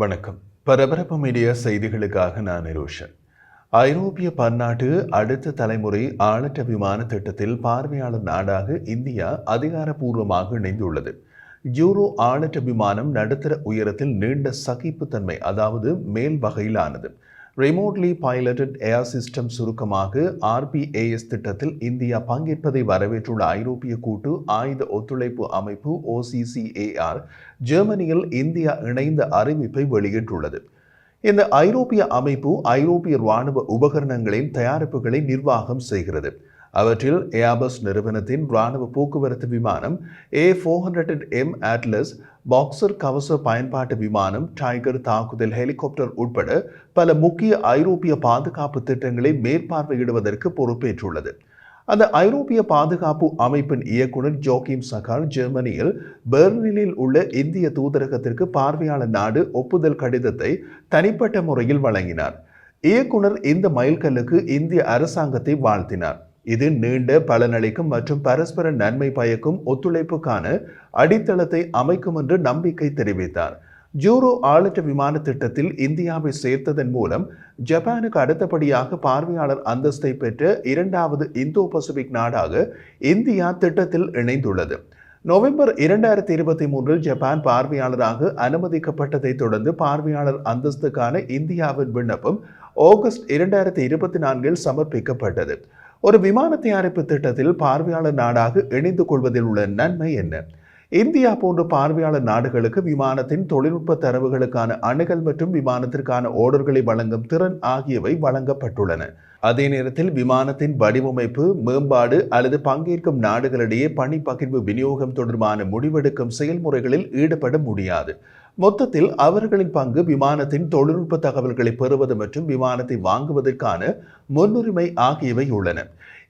வணக்கம். பரபரப்பு மீடியா செய்திகளுக்காக நான் நிரோஷன். ஐரோப்பிய பன்னாட்டு அடுத்த தலைமுறை ஆளற்ற விமான திட்டத்தில் பார்வையாளர் நாடாக இந்தியா அதிகாரப்பூர்வமாக இணைந்துள்ளது. யூரோ ஆளற்ற விமானம் நடுத்தர உயரத்தில் நீண்ட சகிப்புத்தன்மை, அதாவது மேல் வகையிலானது. ரிமோட்லி பைலட்டட் ஏர் சிஸ்டம், சுருக்கமாக RPAS திட்டத்தில் இந்தியா பங்கேற்பதை வரவேற்றுள்ள ஐரோப்பிய கூட்டு ஆயுத ஒத்துழைப்பு அமைப்பு OCCAR ஜெர்மனியில் இந்தியா இணைந்த அறிவிப்பை வெளியிட்டுள்ளது. இந்த ஐரோப்பிய அமைப்பு ஐரோப்பிய இராணுவ உபகரணங்களின் தயாரிப்புகளை நிர்வாகம் செய்கிறது. அவற்றில் ஏர்பஸ் நிறுவனத்தின் இராணுவ போக்குவரத்து விமானம் A400M அட்லஸ், பாக்சர் கவச பயன்பாட்டு விமானம், டைகர் தாக்குதல் ஹெலிகாப்டர் உட்பட பல முக்கிய ஐரோப்பிய பாதுகாப்பு திட்டங்களை மேற்பார்வையிடுவதற்கு பொறுப்பேற்றுள்ளது. அந்த ஐரோப்பிய பாதுகாப்பு அமைப்பின் இயக்குனர் ஜோகிம் சகார் ஜெர்மனியில் பெர்லினில் உள்ள இந்திய தூதரகத்திற்கு பார்வையாளர் நாடு ஒப்புதல் கடிதத்தை தனிப்பட்ட முறையில் வழங்கினார். இயக்குனர் இந்த மைல்கல்லுக்கு இந்திய அரசாங்கத்தை வாழ்த்தினார். இது நீண்ட பலனளிக்கும் மற்றும் பரஸ்பர நன்மை பயக்கும் ஒத்துழைப்புக்கான அடித்தளத்தை அமைக்கும் என்று நம்பிக்கை தெரிவித்தார். யூரோ ஆளற்ற விமான திட்டத்தில் இந்தியாவை சேர்த்ததன் மூலம் ஜப்பானுக்கு அடுத்தபடியாக பார்வையாளர் அந்தஸ்தை பெற்ற இரண்டாவது இந்தோ பசிபிக் நாடாக இந்தியா திட்டத்தில் இணைந்துள்ளது. நவம்பர் 2023 ஜப்பான் பார்வையாளராக அனுமதிக்கப்பட்டதை தொடர்ந்து பார்வையாளர் அந்தஸ்துக்கான இந்தியாவின் விண்ணப்பம் ஆகஸ்ட் 2024 சமர்ப்பிக்கப்பட்டது. ஒரு விமான தயாரிப்பு திட்டத்தில் பார்வையாளர் நாடாக இணைந்து கொள்வதில் உள்ள நன்மை என்ன? இந்தியா போன்ற பார்வையாளர் நாடுகளுக்கு விமானத்தின் தொழில்நுட்ப தரவுகளுக்கான அணுகல் மற்றும் விமானத்திற்கான ஓர்டர்களை வழங்கும் திறன் ஆகியவை வழங்கப்பட்டுள்ளன. அதே நேரத்தில் விமானத்தின் வடிவமைப்பு, மேம்பாடு அல்லது பங்கேற்கும் நாடுகளிடையே பணி பகிர்வு விநியோகம் தொடர்பான முடிவெடுக்கும் செயல்முறைகளில் ஈடுபட முடியாது. மொத்தத்தில் அவர்களின் பங்கு விமானத்தின் தொழில்நுட்ப தகவல்களை பெறுவது மற்றும் விமானத்தை வாங்குவதற்கான முன்னுரிமை ஆகியவை உள்ளன.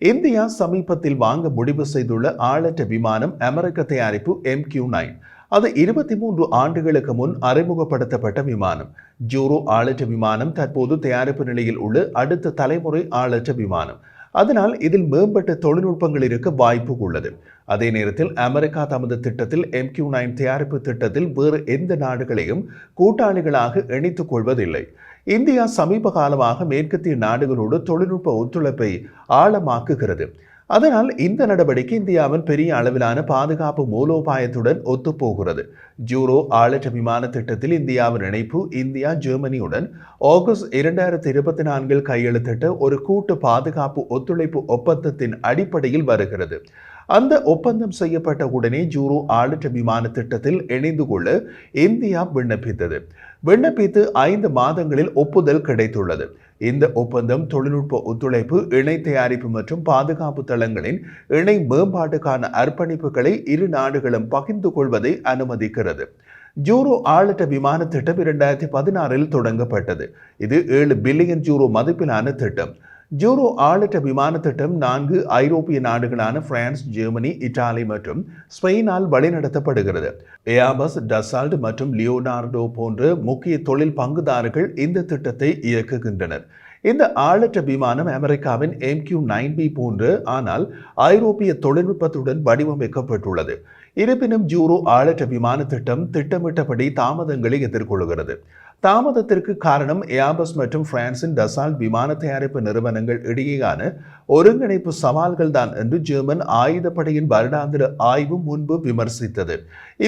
இந்தியா சமீபத்தில் வாங்க முடிவு செய்துள்ள ஆளற்ற விமானம் அமெரிக்க தயாரிப்பு MQ-9. அது 23 ஆண்டுகளுக்கு முன் அறிமுகப்படுத்தப்பட்ட விமானம். யூரோ ஆளற்ற விமானம் தற்போது தயாரிப்பு நிலையில் உள்ள அடுத்த தலைமுறை ஆளற்ற விமானம். அதனால் இதில் மேம்பட்ட தொழில்நுட்பங்கள் இருக்க வாய்ப்பு உள்ளது. அதே நேரத்தில் அமெரிக்கா தமது திட்டத்தில் MQ-9 தயாரிப்பு திட்டத்தில் வேறு எந்த நாடுகளையும் கூட்டாளிகளாக இணைத்துக் கொள்வதில்லை. இந்தியா சமீப காலமாக மேற்கத்திய நாடுகளோடு தொழில்நுட்ப ஒத்துழைப்பை ஆழமாக்குகிறது. அதனால் இந்த நடவடிக்கை இந்தியாவின் பெரிய அளவிலான பாதுகாப்பு மூலோபாயத்துடன் ஒத்துப்போகிறது. யூரோ ஆளற்ற விமான திட்டத்தில் இந்தியாவின் இணைப்பு இந்தியா ஜெர்மனியுடன் ஆகஸ்ட் 2024 கையெழுத்திட்ட ஒரு கூட்டு பாதுகாப்பு ஒத்துழைப்பு ஒப்பந்தத்தின் அடிப்படையில் வருகிறது. அந்த ஒப்பந்தம் செய்யப்பட்ட உடனே யூரோ ஆளற்ற விமான திட்டத்தில் இணைந்து கொள்ள இந்தியா விண்ணப்பித்து 5 மாதங்களில் ஒப்புதல் கிடைத்துள்ளது. இந்த ஒப்பந்தம் தொழில்நுட்ப ஒத்துழைப்பு, இணை தயாரிப்பு மற்றும் பாதுகாப்பு தளங்களின் இணை மேம்பாட்டுக்கான அர்ப்பணிப்புகளை இரு நாடுகளும் பகிர்ந்து கொள்வதை அனுமதிக்கிறது. யூரோ ஆளற்ற விமான திட்டம் 2016 தொடங்கப்பட்டது. இது 7 பில்லியன் யூரோ மதிப்பிலான திட்டம். யூரோ ஆளற்ற விமான திட்டம் 4 ஐரோப்பிய நாடுகளான பிரான்ஸ், ஜெர்மனி, இத்தாலி மற்றும் ஸ்பெயினால் வழிநடத்தப்படுகிறது. ஏர்பஸ், டசால்ட் மற்றும் லியோனார்டோ போன்ற முக்கிய தொழில் பங்குதாரர்கள் இந்த திட்டத்தை இயக்குகின்றனர். இந்த ஆளற்ற விமானம் அமெரிக்காவின் MQ-9B போன்று, ஆனால் ஐரோப்பிய தொழில்நுட்பத்துடன் வடிவமைக்கப்பட்டுள்ளது. இருப்பினும் யூரோ ஆளற்ற விமான திட்டம் திட்டமிட்டபடி தாமதங்களை எதிர்கொள்கிறது. தாமதத்திற்கு காரணம் ஏர்பஸ் மற்றும் பிரான்சின் டசால்ட் விமான தயாரிப்பு நிறுவனங்கள் இடையேயான ஒருங்கிணைப்பு சவால்கள் தான் என்று ஜெர்மன் ஆயுதப்படையின் வருடாந்திர ஆய்வு முன்பு விமர்சித்தது.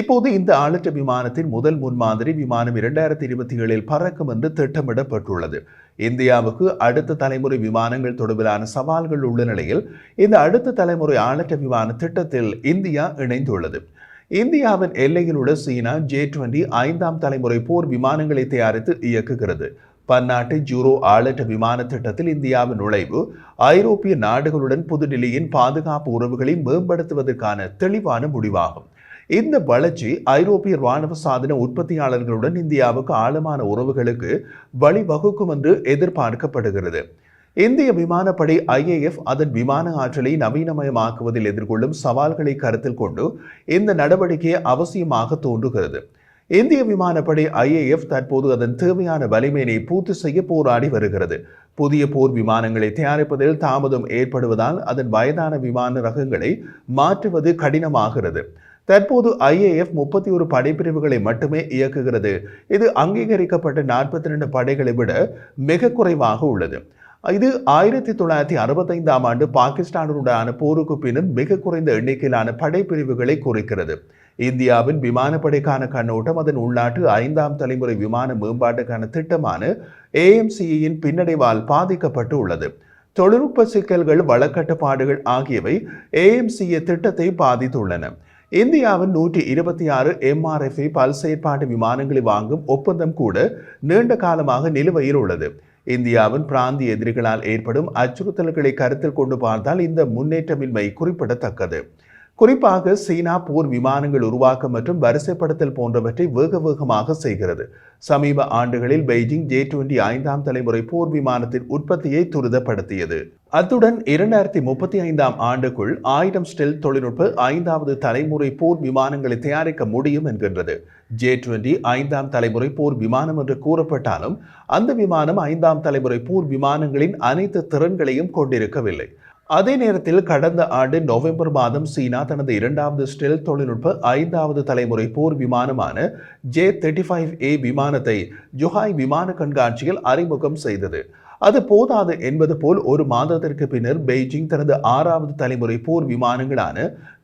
இப்போது இந்த ஆளற்ற விமானத்தின் முதல் முன்மாதிரி விமானம் 2027 பறக்கும் என்று திட்டமிடப்பட்டுள்ளது. இந்தியாவுக்கு அடுத்த தலைமுறை விமானங்கள் தொடர்பிலான சவால்கள் உள்ள நிலையில் இந்த அடுத்த தலைமுறை ஆளற்ற விமான திட்டத்தில் இந்தியா இணைந்துள்ளது. இந்தியாவின் எல்லையில் உள்ள சீனா J-20 5ஆம் தலைமுறை போர் விமானங்களை தயாரித்து இயக்குகிறது. பன்னாட்டு யூரோ ஆளற்ற விமான திட்டத்தில் இந்தியாவின் நுழைவு ஐரோப்பிய நாடுகளுடன் புதுடில்லியின் பாதுகாப்பு உறவுகளை மேம்படுத்துவதற்கான தெளிவான முடிவாகும். இந்த வளர்ச்சி ஐரோப்பிய இராணுவ சாதன உற்பத்தியாளர்களுடன் இந்தியாவுக்கு ஆழமான உறவுகளுக்கு வழிவகுக்கும் என்று எதிர்பார்க்கப்படுகிறது. இந்திய விமானப்படை IAF அதன் விமான ஆற்றலை நவீனமயமாக்குவதில் எதிர்கொள்ளும் சவால்களை கருத்தில் கொண்டு இந்த நடவடிக்கை அவசியமாக தோன்றுகிறது. இந்திய விமானப்படை IAF தற்போது அதன் தேவையான வலிமையை பூர்த்தி செய்ய போராடி வருகிறது. புதிய போர் விமானங்களை தயாரிப்பதில் தாமதம் ஏற்படுவதால் அதன் வயதான விமான ரகங்களை மாற்றுவது கடினமாகிறது. தற்போது IAF 31 படைப்பிரிவுகளை மட்டுமே இயக்குகிறது. இது அங்கீகரிக்கப்பட்ட 42 படைகளை விட மிக குறைவாக உள்ளது. இது 1965ஆம் ஆண்டு பாகிஸ்தானுடனான போருக்கு பின்னர் மிக குறைந்த எண்ணிக்கையிலான படைப்பிரிவுகளை குறிக்கிறது. இந்தியாவின் விமானப்படைக்கான கண்ணோட்டம் அதன் உள்நாட்டு 5ஆம் தலைமுறை விமான மேம்பாட்டுக்கான திட்டமான AMCEயின் பின்னடைவால் பாதிக்கப்பட்டு உள்ளது. தொழில்நுட்ப சிக்கல்கள், வளக்கட்டுப்பாடுகள் ஆகியவை AMCE திட்டத்தை பாதித்துள்ளன. இந்தியாவின் 126 MRFA பல் செயற்பாட்டு விமானங்களை வாங்கும் ஒப்பந்தம் கூட நீண்ட காலமாக நிலுவையில் உள்ளது. இந்தியாவின் பிராந்திய எதிரிகளால் ஏற்படும் அச்சுறுத்தல்களை கருத்தில் கொண்டு பார்த்தால் இந்த முன்னேற்றமின்மை குறிப்பிடத்தக்கது. குறிப்பாக சீனா போர் விமானங்கள் உருவாக்கம் மற்றும் வரிசைப்படுத்தல் போன்றவற்றை வேகமாக செய்கிறது. சமீப ஆண்டுகளில் பெய்ஜிங் J-20 5ஆம் தலைமுறை போர் விமானத்தின் உற்பத்தியை துரிதப்படுத்தியது. அத்துடன் 2035ஆம் ஆண்டுக்குள் 1000 ஸ்டெல்த் தொழில்நுட்ப 5வது தலைமுறை போர் விமானங்களை தயாரிக்க முடியும் என்கின்றது. J-20 5ஆம் தலைமுறை போர் விமானம் என்று கூறப்பட்டாலும் அந்த விமானம் 5ஆம் தலைமுறை போர் விமானங்களின் அனைத்து திறன்களையும் கொண்டிருக்கவில்லை. அதே நேரத்தில் கடந்த ஆண்டு நவம்பர் மாதம் சீனா தனது 2வது ஸ்டெல்த் தொழில்நுட்ப 5வது தலைமுறை போர் விமானமான J-35A விமானத்தை ஜுஹாய் விமான கண்காட்சியில் அறிமுகம் செய்தது. அது போதாது என்பது போல் ஒரு மாதத்திற்கு பின்னர் பெய்ஜிங் தனது 6வது தலைமுறை போர் விமானங்களான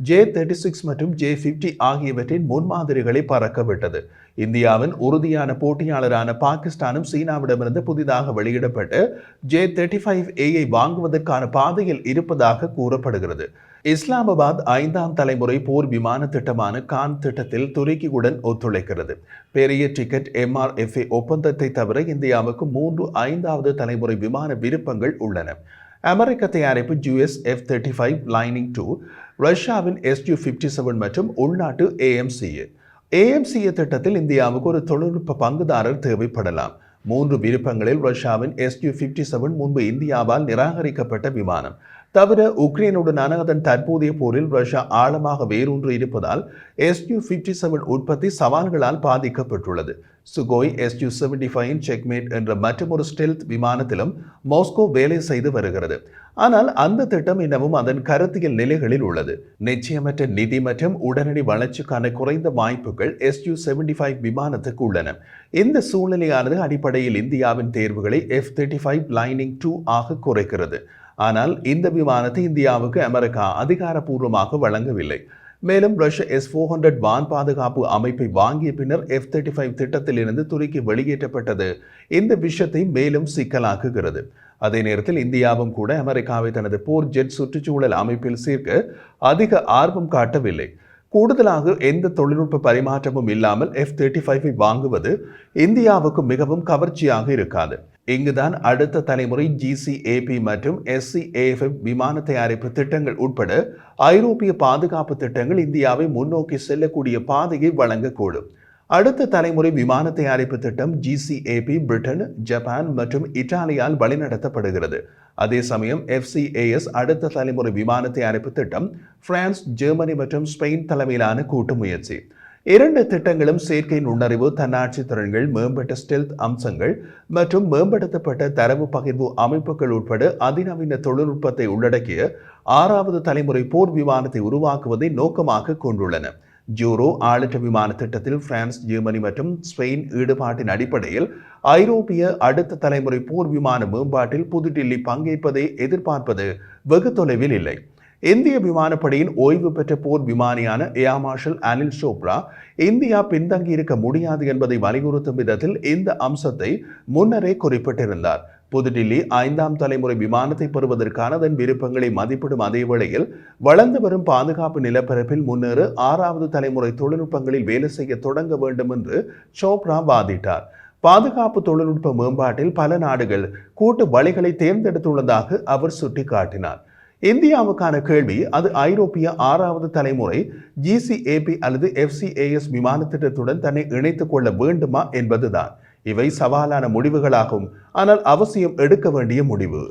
J-36 மற்றும் J-50 ஆகியவற்றின் முன்மாதிரிகளை பறக்கவிட்டது. இந்தியாவின் உறுதியான போட்டியாளரான பாகிஸ்தானும் சீனாவிடமிருந்து புதிதாக வெளியிடப்பட்ட J-35A வாங்குவதற்கான பாதையில் இருப்பதாக கூறப்படுகிறது. இஸ்லாமாபாத் 5ஆம் தலைமுறை போர் விமான திட்டமான கான் திட்டத்தில் துருக்கியுடன் ஒத்துழைக்கிறது. பெரிய டிக்கெட் MRFA ஒப்பந்தத்தை தவிர இந்தியாவுக்கு 3 5வது தலைமுறை விமான விருப்பங்கள் உள்ளன. அமெரிக்க தயாரிப்பு US F-35 லைனிங் 2, ரஷ்யாவின் Su-57 மற்றும் உள்நாட்டு AMCE திட்டத்தில் இந்தியாவுக்கு ஒரு தொழில்நுட்ப பங்குதாரர் தேவைப்படலாம். 3 விருப்பங்களில் ரஷ்யாவின் Su-57 முன்பு இந்தியாவால் நிராகரிக்கப்பட்ட விமானம். தவிர உக்ரைனுடனான அதன் தற்போதைய போரில் ரஷ்யா ஆழமாக வேரூன்றி இருப்பதால் Su-57 உற்பத்தி சவால்களால் பாதிக்கப்பட்டுள்ளது. சுகோய் Su-75 செக்மேட் என்ற மற்றொரு ஸ்டெல்த் விமானத்திலும் மாஸ்கோ வேலை செய்து வருகிறது. ஆனால் அந்த திட்டம் இன்னமும் அதன் கருத்தியல் நிலைகளில் உள்ளது. நிச்சயமற்ற நிதி மற்றும் உடனடி வளர்ச்சிக்கான குறைந்த வாய்ப்புகள் Su-75 விமானத்துக்கு உள்ளன. இந்த சூழ்நிலையானது அடிப்படையில் இந்தியாவின் தேர்வுகளை F-35 லைனிங் 2 ஆக குறைக்கிறது. ஆனால் இந்த விமானத்தை இந்தியாவுக்கு அமெரிக்கா அதிகாரப்பூர்வமாக வழங்கவில்லை. மேலும் ரஷ்ய S-400 வான் பாதுகாப்பு அமைப்பை வாங்கிய பின்னர் F-35 திட்டத்தில் இருந்து துருக்கி வெளியேற்றப்பட்டது இந்த விஷயத்தை மேலும் சிக்கலாக்குகிறது. அதே நேரத்தில் இந்தியாவும் கூட அமெரிக்காவை தனது போர் ஜெட் சுற்றுச்சூழல் அமைப்பில் சேர்க்க அதிக ஆர்வம் காட்டவில்லை. கூடுதலாக எந்த தொழில்நுட்ப பரிமாற்றமும் இல்லாமல் F-35 வாங்குவது இந்தியாவுக்கு மிகவும் கவர்ச்சியாக இருக்காது. இங்குதான் அடுத்த தலைமுறை GCAP மற்றும் SCAF விமான தயாரிப்பு திட்டங்கள் உட்பட ஐரோப்பிய பாதுகாப்பு திட்டங்கள் இந்தியாவை முன்னோக்கி செல்லக்கூடிய பாதையை வழங்கக்கூடும். அடுத்த தலைமுறை விமான தயாரிப்பு திட்டம் GCAP பிரிட்டன், ஜப்பான் மற்றும் இத்தாலியால் வழிநடத்தப்படுகிறது. அதே சமயம் FCAS அடுத்த தலைமுறை விமான தயாரிப்பு திட்டம் பிரான்ஸ், ஜெர்மனி மற்றும் ஸ்பெயின் தலைமையிலான கூட்டு முயற்சி. 2 திட்டங்களும் செயற்கை நுண்ணறிவு, தன்னாட்சி திறன்கள், மேம்பட்ட ஸ்டெல்த் அம்சங்கள் மற்றும் மேம்படுத்தப்பட்ட தரவு பகிர்வு அமைப்புகள் உட்பட அதிநவீன தொழில்நுட்பத்தை உள்ளடக்கிய 6வது தலைமுறை போர் விமானத்தை உருவாக்குவதை நோக்கமாக கொண்டுள்ளன. ஜூரோ ஆளற்ற விமான திட்டத்தில் பிரான்ஸ், ஜெர்மனி மற்றும் ஸ்பெயின் ஈடுபாட்டின் அடிப்படையில் ஐரோப்பிய அடுத்த தலைமுறை போர் விமான மேம்பாட்டில் புதுடில்லி பங்கேற்பதை எதிர்பார்ப்பது வெகு தொலைவில் இல்லை. இந்திய விமானப்படையின் ஓய்வு பெற்ற போர் விமானியான air marshal Anil Chopra India பின்தங்கியிருக்க முடியாது என்பதை வலியுறுத்தும் விதத்தில் இந்த அம்சத்தை முன்னரே குறிப்பிட்டிருந்தார். புதுடில்லி 5ஆம் தலைமுறை விமானத்தை பெறுவதற்கான அதன் விருப்பங்களை மதிப்பிடும் அதே வேளையில் வளர்ந்து வரும் பாதுகாப்பு நிலப்பரப்பில் முன்னேற 6வது தலைமுறை தொழில்நுட்பங்களில் வேலை செய்ய தொடங்க வேண்டும் என்று சோப்ரா வாதிட்டார். பாதுகாப்பு தொழில்நுட்ப மேம்பாட்டில் பல நாடுகள் கூட்டு வழிகளை தேர்ந்தெடுத்துள்ளதாக அவர் சுட்டிக்காட்டினார். இந்தியாவுக்கான கேள்வி அது ஐரோப்பிய 6வது தலைமுறை GCAP அல்லது FCAS விமான திட்டத்துடன் தன்னை இணைத்துக் கொள்ள வேண்டுமா என்பதுதான். இவை சவாலான முடிவுகளாகும், ஆனால் அவசியம் எடுக்க வேண்டிய முடிவு.